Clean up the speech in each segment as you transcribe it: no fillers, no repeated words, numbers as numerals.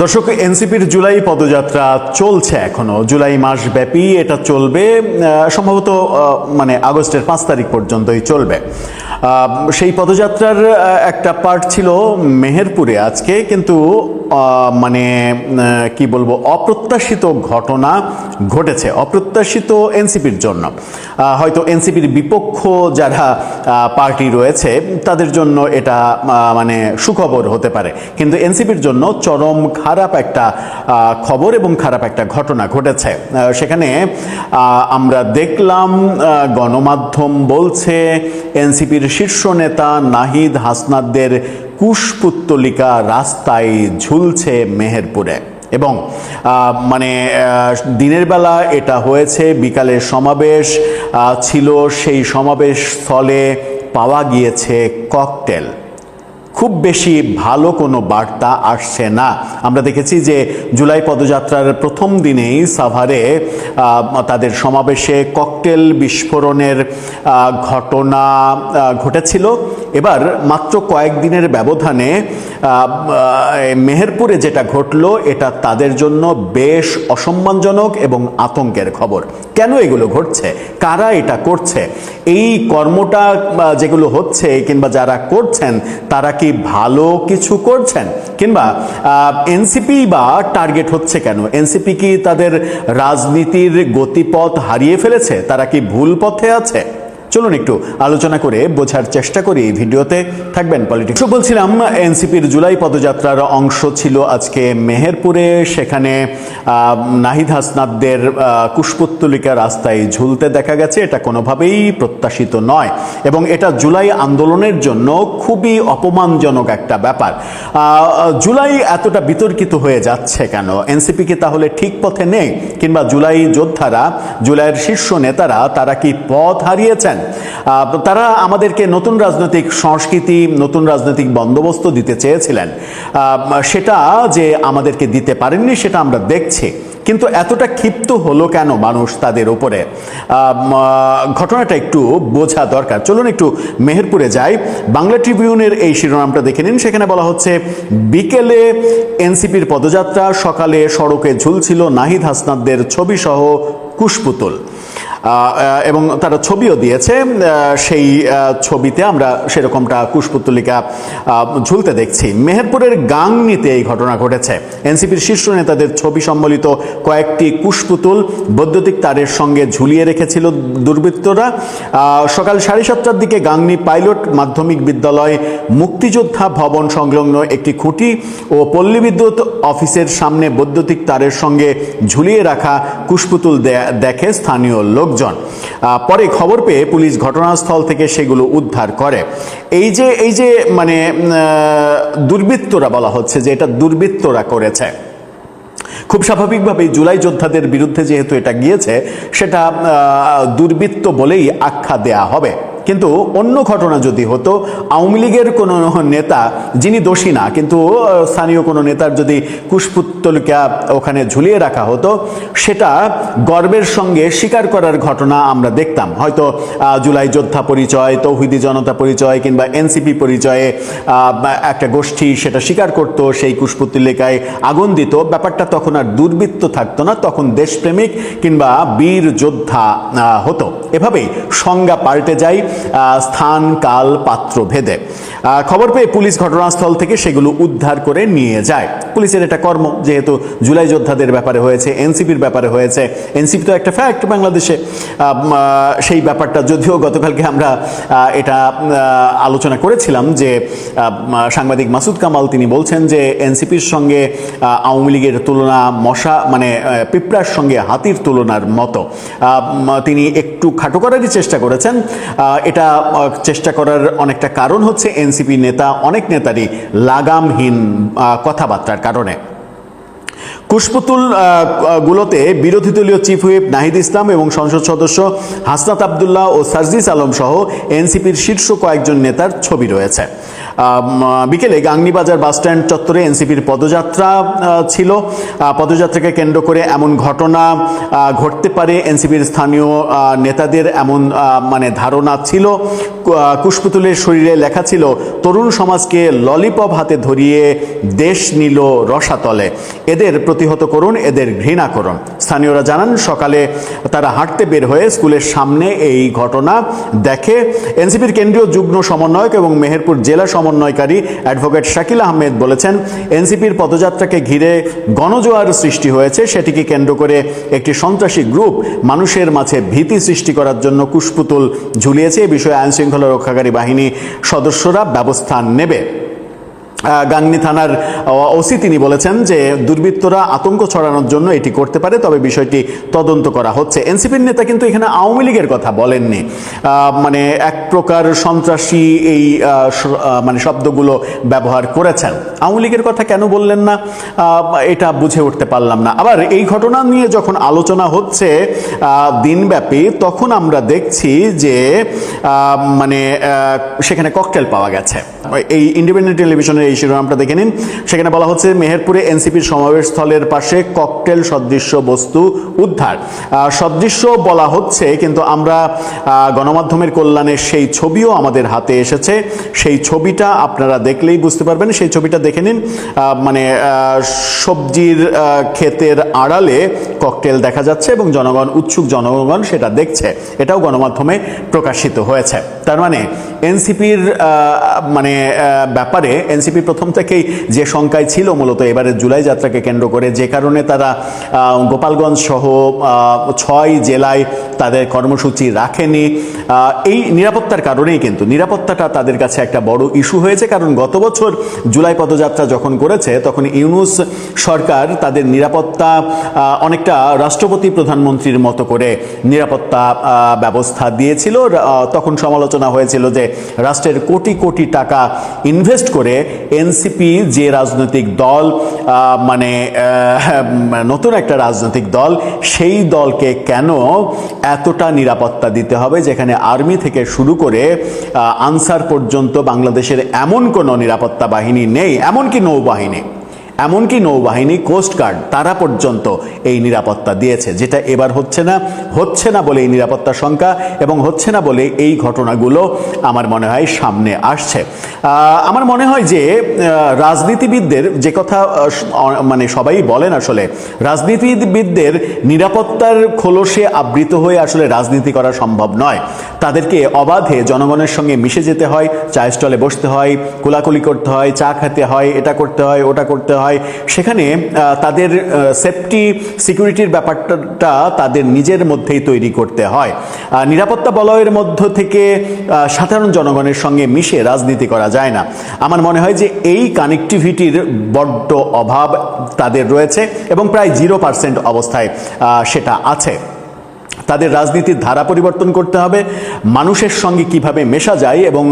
দর্শক, এনসিপির জুলাই পদযাত্রা চলছে, এখনো জুলাই মাস ব্যাপী এটা চলবে, সম্ভবত আগস্টের 5 তারিখ পর্যন্তই চলবে। সেই পদযাত্রার একটা পার্ট ছিল মেহেরপুরে আজকে, কিন্তু কি বলবো, অপ্রত্যাশিত ঘটনা ঘটেছে, অপ্রত্যাশিত এনসিপির জন্য। হয়তো এনসিপির বিপক্ষ যারা পার্টি রয়েছে তাদের জন্য এটা সুখবর হতে পারে, কিন্তু এনসিপির জন্য চরম খারাপ একটা খবর এবং খারাপ একটা ঘটনা ঘটেছে। সেখানে আমরা দেখলাম গণমাধ্যম বলছে এনসিপির শীর্ষ নেতা নাহিদ হাসনাতদের কুশপুত্তলিকা রাস্তায় ঝুলছে মেহেরপুরে, এবং দিনের বেলা এটা হয়েছে, বিকালের সমাবেশ ছিল, সেই সমাবেশ স্থলে পাওয়া গিয়েছে ককটেল। খুব বেশি ভালো কোনো বার্তা আসছে না। আমরা দেখেছি যে জুলাই পদযাত্রার প্রথম দিনেই সাভারে তাদের সমাবেশে ককটেল বিস্ফোরণের ঘটনা ঘটেছিল। এবার মাত্র কয়েকদিনের ব্যবধানে মেহেরপুরে যেটা ঘটলো, এটা তাদের জন্য বেশ অসম্মানজনক এবং আতঙ্কের খবর। কেন এগুলো ঘটছে, কারা এটা করছে, এই কর্মটা যেগুলো হচ্ছে কিংবা যারা করছেন তারা কি ভালো কিছু করছেন, কিংবা এনসিপি বা টার্গেট হচ্ছে কেন? এনসিপি কি তাদের রাজনীতির গতিপথ হারিয়ে ফেলেছে? তারা কি ভুল পথে আছে? চলুন একটু আলোচনা করে বোঝার চেষ্টা করি এই ভিডিওতে। থাকবেন পলিটিক্স। বলছিলাম, এনসিপির জুলাই পদযাত্রার অংশ ছিল আজকে মেহেরপুরে। সেখানে নাহিদ হাসনাতদের কুশপুত্তলিকা রাস্তায় ঝুলতে দেখা গেছে। এটা কোনোভাবেই প্রত্যাশিত নয়, এবং এটা জুলাই আন্দোলনের জন্য খুবই অপমানজনক একটা ব্যাপার। জুলাই এতটা বিতর্কিত হয়ে যাচ্ছে কেন? এনসিপি কি তাহলে ঠিক পথে নেই, কিংবা জুলাই যোদ্ধারা, জুলাইয়ের শীর্ষ নেতারা তারা কি পথ হারিয়েছেন? তারা আমাদেরকে নতুন রাজনৈতিক সংস্কৃতি, নতুন রাজনৈতিক বন্দোবস্ত দিতে চেয়েছিলেন, সেটা যে আমাদেরকে দিতে পারেননি সেটা আমরা দেখছি। কিন্তু এতটা ক্ষিপ্ত হলো কেন মানুষ তাদের উপরে? ঘটনাটা একটু বোঝা দরকার। চলুন একটু মেহেরপুরে যাই। বাংলা ট্রিবিউনের এই শিরোনামটা দেখে নিন। সেখানে বলা হচ্ছে, বিকেলে এনসিপির পদযাত্রা, সকালে সড়কে ঝুলছিল নাহিদ হাসনাতদের ছবি সহ কুশপুতুল, এবং তারা ছবিও দিয়েছে। সেই ছবিতে আমরা সেরকমটা কুশপুত্তলিকা ঝুলতে দেখছি। মেহেরপুরের গাংনীতে এই ঘটনা ঘটেছে। এনসিপির শীর্ষ নেতাদের ছবি সম্বলিত কয়েকটি কুশপুতুল বৈদ্যুতিক তারের সঙ্গে ঝুলিয়ে রেখেছিল দুর্বৃত্তরা। সকাল 7:30টার দিকে গাংনী পাইলট মাধ্যমিক বিদ্যালয়, মুক্তিযোদ্ধা ভবন সংলগ্ন একটি খুঁটি ও পল্লী বিদ্যুৎ অফিসের সামনে বৈদ্যুতিক তারের সঙ্গে ঝুলিয়ে রাখা কুশপুতুল দেখে স্থানীয় লোকজন। পরে খবর পেয়ে পুলিশ ঘটনাস্থল থেকে সেগুলো উদ্ধার করে। এই যে দুর্বৃত্তরা, বলা হচ্ছে যে এটা দুর্বৃত্তরা করেছে। খুব স্বাভাবিকভাবেই জুলাই যোদ্ধাদের বিরুদ্ধে যেহেতু এটা গিয়েছে, সেটা দুর্বৃত্ত বলেই আখ্যা দেয়া হবে। কিন্তু অন্য ঘটনা যদি হতো, আওয়ামী লীগের কোনো নেতা, যিনি দোষী না কিন্তু স্থানীয় কোনো নেতার যদি কুশপুত্তলিকা ওখানে ঝুলিয়ে রাখা হতো, সেটা গর্বের সঙ্গে স্বীকার করার ঘটনা আমরা দেখতাম। হয়তো জুলাই যোদ্ধা পরিচয়, তৌহিদি জনতা পরিচয় কিংবা এনসিপি পরিচয়ে একটা গোষ্ঠী সেটা স্বীকার করতো, সেই কুশপুত্তলিকায় আগুন দিত। ব্যাপারটা তখন আর দুর্বৃত্ত থাকতো না, তখন দেশপ্রেমিক কিংবা বীর যোদ্ধা হতো। এভাবেই সংজ্ঞা পাল্টে যায় স্থান, কাল, পাত্র ভেদে। খবর পেয়ে পুলিশ ঘটনাস্থল থেকে সেগুলো উদ্ধার করে নিয়ে যায়। পুলিশের এটা কর্ম, যেহেতু জুলাই যোদ্ধাদের ব্যাপারে হয়েছে, এনসিপির ব্যাপারে হয়েছে। এনসিপি তো একটা ফ্যাক্ট বাংলাদেশে। সেই ব্যাপারটা যদিও গতকালকে আমরা এটা আলোচনা করেছিলাম যে সাংবাদিক মাসুদ কামাল তিনি বলছেন যে এনসিপির সঙ্গে আওয়ামী লীগের তুলনা পিঁপড়ার সঙ্গে হাতির তুলনার মতো। তিনি একটু খাটো করারই চেষ্টা করেছেন। এটা চেষ্টা করার অনেকটা কারণ হচ্ছে এনসিপি নেতা, অনেক নেতারই লাগামহীন কথাবার্তার কারণে। কুশপুতুল গুলোতে বিরোধী দলীয় চিফ হুইপ নাহিদ ইসলাম এবং সংসদ সদস্য হাসনাত আবদুল্লাহ ও সার্জিস আলম সহ এনসিপির শীর্ষ কয়েকজন নেতার ছবি রয়েছে। বিকেলে গাংনী বাজার বাসস্ট্যান্ড চত্বরে এনসিপির পদযাত্রা ছিল। পদযাত্রাকে কেন্দ্র করে এমন ঘটনা ঘটতে পারে, এনসিপির স্থানীয় নেতাদের এমন ধারণা ছিল। কুশপুতুলের শরীরে লেখা ছিল, তরুণ সমাজকে ললিপপ হাতে ধরিয়ে দেশ নিল রসাতলে, এদের প্রতিহত করুন, এদের ঘৃণা করুন। স্থানীয়রা জানান, সকালে তারা হাঁটতে বের হয়ে স্কুলের সামনে এই ঘটনা দেখে। এনসিপির কেন্দ্রীয় যুগ্ম সমন্বয়ক এবং মেহেরপুর জেলা সমন্বয়কারী অ্যাডভোকেট শাকিল আহমেদ বলেছেন, এনসিপির পদযাত্রাকে ঘিরে গণজোয়ার সৃষ্টি হয়েছে, সেটিকে কেন্দ্র করে একটি সন্ত্রাসী গ্রুপ মানুষের মাঝে ভীতি সৃষ্টি করার জন্য কুশপুতুল ঝুলিয়েছে। এ বিষয়ে আইনশৃঙ্খলা রক্ষাকারী বাহিনী সদস্যরা ব্যবস্থা নেবে। গাংনী থানার ওসি তিনি বলেছেন যে দুর্বৃত্তরা আতঙ্ক ছড়ানোর জন্য এটি করতে পারে, তবে বিষয়টি তদন্ত করা হচ্ছে। এনসিপির নেতা কিন্তু এখানে আওয়ামী লীগের কথা বলেননি, এক প্রকার সন্ত্রাসী এই শব্দগুলো ব্যবহার করেছেন। আওয়ামী লীগের কথা কেন বললেন না এটা বুঝে উঠতে পারলাম না। আবার এই ঘটনা নিয়ে যখন আলোচনা হচ্ছে দিনব্যাপী, তখন আমরা দেখছি যে সেখানে ককটেল পাওয়া গেছে। এই ইন্ডিপেন্ডেন্ট টেলিভিশনের এই শিরোনামটা দেখে নিন। সেখানে বলা হচ্ছে, মেহেরপুরে এনসিপির সমাবেশ স্থলের পাশে ককটেল সদৃশ্য বস্তু উদ্ধার। সদৃশ্য বলা হচ্ছে, কিন্তু আমরা গণমাধ্যমের কল্যাণে সেই ছবিও আমাদের হাতে এসেছে। সেই ছবিটা আপনারা দেখলেই বুঝতে পারবেন। সেই ছবিটা দেখে নিন। সবজির ক্ষেতের আড়ালে ককটেল দেখা যাচ্ছে এবং উৎসুক জনগণ সেটা দেখছে। এটাও গণমাধ্যমে প্রকাশিত হয়েছে। তার মানে এনসিপির ব্যাপারে এনসিপি প্রথম থেকেই যে শঙ্কায় ছিল মূলত এবারের জুলাই যাত্রাকে কেন্দ্র করে, যে কারণে তারা গোপালগঞ্জ সহ 6 জেলায় তাদের কর্মসূচি রাখেনি। এই নিরাপত্তার কারণেই কিন্তু নিরাপত্তাটা তাদের কাছে একটা বড় ইস্যু হয়েছে। কারণ গত বছর জুলাই পদযাত্রা যখন করেছে, তখন ইউনূস সরকার তাদের নিরাপত্তা অনেকটা রাষ্ট্রপতি প্রধানমন্ত্রীর মতো করে নিরাপত্তা ব্যবস্থা দিয়েছিল। তখন সমালোচনা হয়েছিল যে রাষ্ট্রের কোটি কোটি টাকা ইনভেস্ট করে এনসিপি যে রাজনৈতিক দল, নতুন একটা রাজনৈতিক দল, সেই দলকে কেন এতটা নিরাপত্তা দিতে হবে, যেখানে আর্মি থেকে শুরু করে আনসার পর্যন্ত বাংলাদেশের এমন কোনো নিরাপত্তা বাহিনী নেই, এমনকি নৌবাহিনী, কোস্টগার্ড, তারা পর্যন্ত এই নিরাপত্তা দিয়েছে, যেটা এবার হচ্ছে না বলে এই নিরাপত্তার শঙ্কা, এবং হচ্ছে না বলে এই ঘটনাগুলো আমার মনে হয় সামনে আসছে। আমার মনে হয় যে রাজনীতিবিদদের যে কথা সবাই বলেন, আসলে রাজনীতিবিদদের নিরাপত্তার খোলসে আবৃত হয়ে আসলে রাজনীতি করা সম্ভব নয়। তাদেরকে অবাধে জনগণের সঙ্গে মিশে যেতে হয়, চায়ের স্টলে বসতে হয়, কোলাকুলি করতে হয়, চা খেতে হয়, এটা করতে হয়, ওটা করতে হয়। সেখানে তাদের সিকিউরিটির ব্যাপারটা তাদের নিজের মধ্যেই তৈরি করতে হয়। নিরাপত্তা বলয়ের মধ্য থেকে সাধারণ জনগণের সঙ্গে মিশে রাজনীতি করা যায় না। আমার মনে হয় যে এই কানেক্টিভিটির বড্ড অভাব তাদের রয়েছে এবং প্রায় 0% অবস্থায় সেটা আছে। তাদের রাজনীতির ধারা পরিবর্তন করতে হবে। মানুষের সঙ্গে কিভাবে মেশা যায় এবং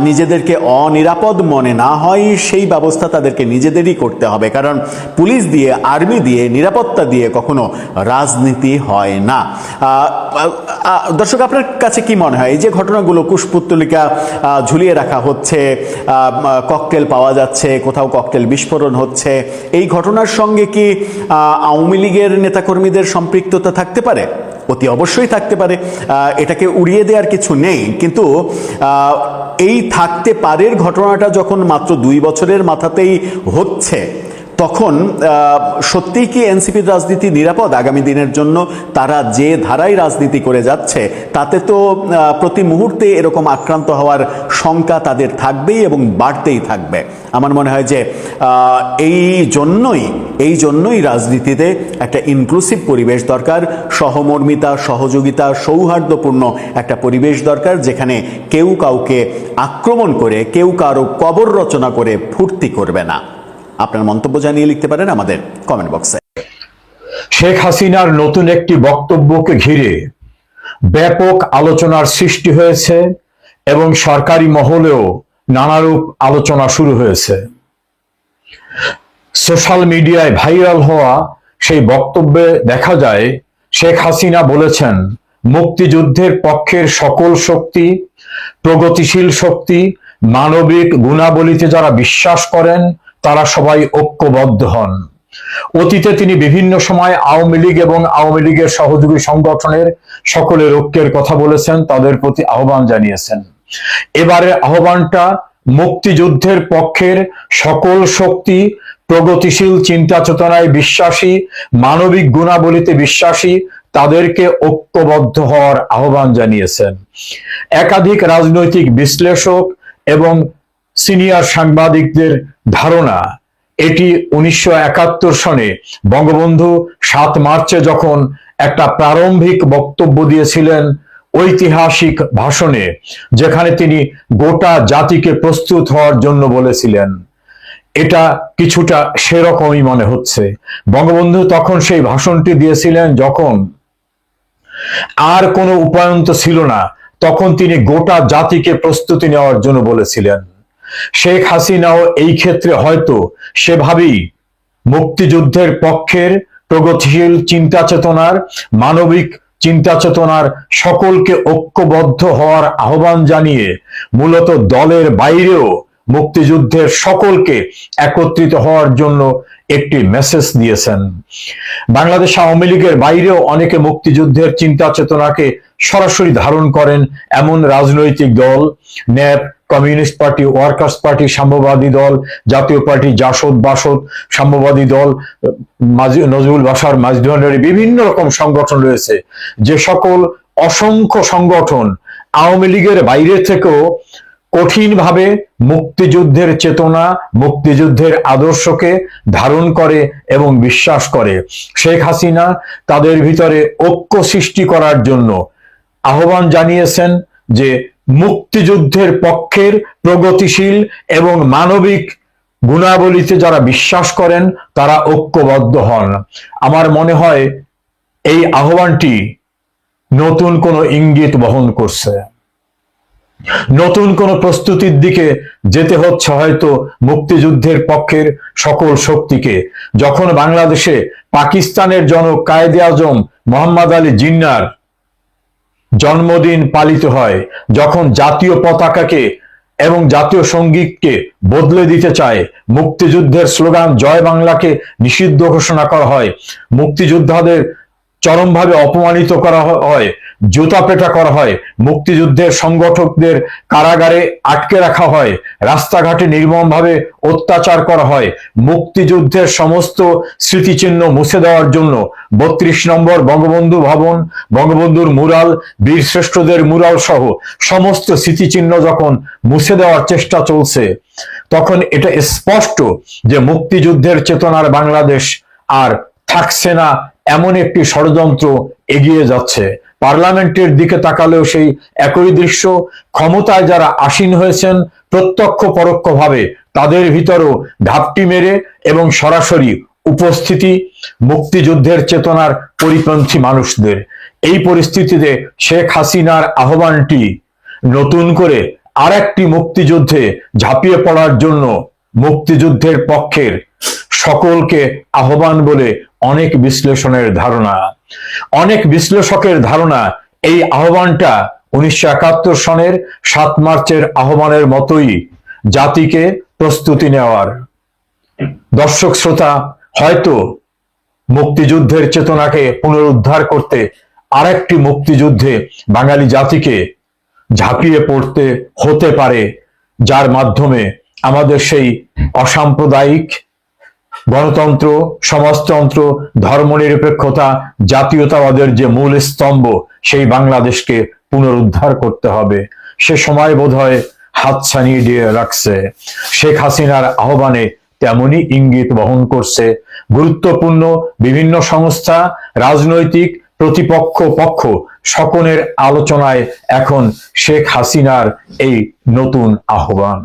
নিজেদেরকে অনিরাপদ মনে না হয়, সেই ব্যবস্থা তাদেরকে নিজেদেরই করতে হবে। কারণ পুলিশ দিয়ে, আর্মি দিয়ে, নিরাপত্তা দিয়ে কখনো রাজনীতি হয় না। দর্শক, আপনার কাছে কি মনে হয়, এই যে ঘটনাগুলো, কুশপুত্তলিকা ঝুলিয়ে রাখা হচ্ছে, ককটেল পাওয়া যাচ্ছে, কোথাও ককটেল বিস্ফোরণ হচ্ছে, এই ঘটনার সঙ্গে কি আওয়ামী লীগের নেতাকর্মীদের সম্পৃক্ততা থাকতে পারে? অতি অবশ্যই থাকতে পারে, এটাকে উড়িয়ে দেওয়ার কিছু নেই। কিন্তু এই থাকতে পারের ঘটনাটা যখন মাত্র 2 বছরের মাথাতেই হচ্ছে, তখন সত্যিই কি এনসিপির রাজনীতি নিরাপদ আগামী দিনের জন্য? তারা যে ধারায় রাজনীতি করে যাচ্ছে, তাতে তো প্রতি মুহূর্তে এরকম আক্রান্ত হওয়ার শঙ্কা তাদের থাকবেই এবং বাড়তেই থাকবে। আমার মনে হয় যে এই জন্যই রাজনীতিতে একটা ইনক্লুসিভ পরিবেশ দরকার, সহমর্মিতা, সহযোগিতা, সৌহার্দ্যপূর্ণ একটা পরিবেশ দরকার, যেখানে কেউ কাউকে আক্রমণ করে, কেউ কারো কবর রচনা করে ফুর্তি করবে না। আপনার মন্তব্য জানিয়ে লিখতে পারেন আমাদের কমেন্ট বক্সে। শেখ হাসিনার নতুন একটি বক্তব্যকে ঘিরে ব্যাপক আলোচনার সৃষ্টি হয়েছে এবং সরকারি মহলেও নানারূপ আলোচনা শুরু হয়েছে। সোশ্যাল মিডিয়ায় ভাইরাল হওয়া সেই বক্তব্যে দেখা যায়, শেখ হাসিনা বলেছেন, মুক্তিযুদ্ধের পক্ষের সকল শক্তি, প্রগতিশীল শক্তি মানবিক গুণাবলীতে যারা বিশ্বাস করেন তারা সবাই ঐক্যবদ্ধ হন। অতীতে তিনি বিভিন্ন সময় আওয়ামী লীগ এবং আওয়ামী লীগের সহযোগী সংগঠনের সকলের ঐক্যের কথা বলেছেন, তাদের প্রতি আহ্বান জানিয়েছেন। এবারের আহ্বানটা মুক্তিযুদ্ধের পক্ষের সকল শক্তি, প্রগতিশীল চিন্তা চেতনায় বিশ্বাসী, মানবিক গুণাবলীতে বিশ্বাসী তাদেরকে ঐক্যবদ্ধ হওয়ার আহ্বান জানিয়েছেন। একাধিক রাজনৈতিক বিশ্লেষক এবং সিনিয়র সাংবাদিকদের ধারণা, এটি 1971 সনে বঙ্গবন্ধু 7 মার্চে যখন একটা প্রারম্ভিক বক্তব্য দিয়েছিলেন ঐতিহাসিক ভাষণে, যেখানে তিনি গোটা জাতিকে প্রস্তুত হওয়ার জন্য বলেছিলেন, এটা কিছুটা সেরকমই মনে হচ্ছে। বঙ্গবন্ধু তখন সেই ভাষণটি দিয়েছিলেন যখন আর কোনো উপায়ন্ত ছিল না, তখন তিনি গোটা জাতিকে প্রস্তুতি নেওয়ার জন্য বলেছিলেন। শেখ হাসিনাও এই ক্ষেত্রে হয়তো সেভাবেই মুক্তিযুদ্ধের পক্ষের প্রগতিশীল চিন্তা চেতনার, মানবিক চিন্তা চেতনার সকলকে ঐক্যবদ্ধ হওয়ার আহ্বান জানিয়ে মূলত দলের বাইরেও মুক্তিযুদ্ধের সকলকে একত্রিত হওয়ার জন্য একটি মেসেজ দিয়েছেন। বাংলাদেশ আওয়ামী লীগের বাইরেও অনেকে মুক্তিযুদ্ধের চিন্তা চেতনাকে সরাসরি ধারণ করেন এমন রাজনৈতিক দল, nap, communist party, workers party, সাম্যবাদী দল, জাতীয় পার্টি, জাসদ, বাসদ, সাম্যবাদী দল, নজরুল বাসার, মাজদুরের বিভিন্ন রকম সংগঠন রয়েছে। যে সকল অসংখ্য সংগঠন আওয়ামী লীগের বাইরে থেকেও কঠিনভাবে মুক্তিযুদ্ধের চেতনা, মুক্তিযুদ্ধের আদর্শকে ধারণ করে এবং বিশ্বাস করে। শেখ হাসিনা তাদের ভিতরে ঐক্য সৃষ্টি করার জন্য আহ্বান জানিয়েছেন যে মুক্তিযুদ্ধের পক্ষের প্রগতিশীল এবং মানবিক গুণাবলীতে যারা বিশ্বাস করেন তারা ঐক্যবদ্ধ হন। আমার মনে হয় এই আহ্বানটি নতুন কোনো ইঙ্গিত বহন করছে, নতুন কোন প্রস্তুতির দিকে যেতে হচ্ছে হয়তো মুক্তিযুদ্ধের পক্ষের সকল শক্তিকে। যখন বাংলাদেশে পাকিস্তানের জনক কায়েদে আজম মোহাম্মদ আলী জিন্নাহর জন্মদিন পালিত হয়, যখন জাতীয় পতাকাকে এবং জাতীয় সঙ্গীতকে বদলে দিতে চায়, মুক্তিযুদ্ধের স্লোগান জয় বাংলাকে নিষিদ্ধ ঘোষণা করা হয়, মুক্তিযোদ্ধাদের চরমভাবে অপমানিত করা হয়, জুতা পেটা করা হয়, মুক্তিযুদ্ধের সংগঠকদের কারাগারে আটকে রাখা হয়, রাস্তাঘাটে নির্মমভাবে অত্যাচার করা হয়, মুক্তিযুদ্ধের সমস্ত স্মৃতিচিহ্ন মুছে দেওয়ার জন্য 32 নম্বর বঙ্গবন্ধু ভবন, বঙ্গবন্ধুর মুরাল, বীর শ্রেষ্ঠদের মুরাল সহ সমস্ত স্মৃতিচিহ্ন যখন মুছে দেওয়ার চেষ্টা চলছে, তখন এটা স্পষ্ট যে মুক্তিযুদ্ধের চেতনার বাংলাদেশ আর থাকছে না, এমন একটি ষড়যন্ত্র এগিয়ে যাচ্ছে। পার্লামেন্টের দিকে তাকালেও সেই একই দৃশ্য। ক্ষমতায় যারা আসীন হয়েছেন প্রত্যক্ষ পরোক্ষভাবে তাদের ভিতরও ঘাপটি মেরে এবং সরাসরি উপস্থিতি মুক্তিযুদ্ধের চেতনার পরিপন্থী মানুষদের। এই পরিস্থিতিতে শেখ হাসিনার আহ্বানটি নতুন করে আরেকটি মুক্তিযুদ্ধে ঝাঁপিয়ে পড়ার জন্য মুক্তিযুদ্ধের পক্ষের সকলকে আহ্বান বলে অনেক বিশ্লেষণের ধারণা। অনেক বিশ্লেষকের ধারণা এই আহ্বানটা 1971 সনের 7 মার্চের আহ্বানের মতোই জাতিকে প্রস্তুতি নেওয়ার। দর্শক শ্রোতা, হয়তো মুক্তিযুদ্ধের চেতনাকে পুনরুদ্ধার করতে আরেকটি মুক্তিযুদ্ধে বাঙালি জাতিকে ঝাঁপিয়ে পড়তে হতে পারে, যার মাধ্যমে আমাদের সেই অসাম্প্রদায়িক গণতন্ত্র, সমাজতন্ত্র, ধর্মনিরপেক্ষতা, জাতীয়তাবাদের যে মূল স্তম্ভ সেই বাংলাদেশকে পুনরুদ্ধার করতে হবে। সে সময় বোধহয় হাতছানি দিয়ে রাখছে। শেখ হাসিনার আহ্বানে তেমনি ইঙ্গিত বহন করছে। গুরুত্বপূর্ণ বিভিন্ন সংস্থা, রাজনৈতিক প্রতিপক্ষ পক্ষ সকলের আলোচনায় এখন শেখ হাসিনার এই নতুন আহ্বান।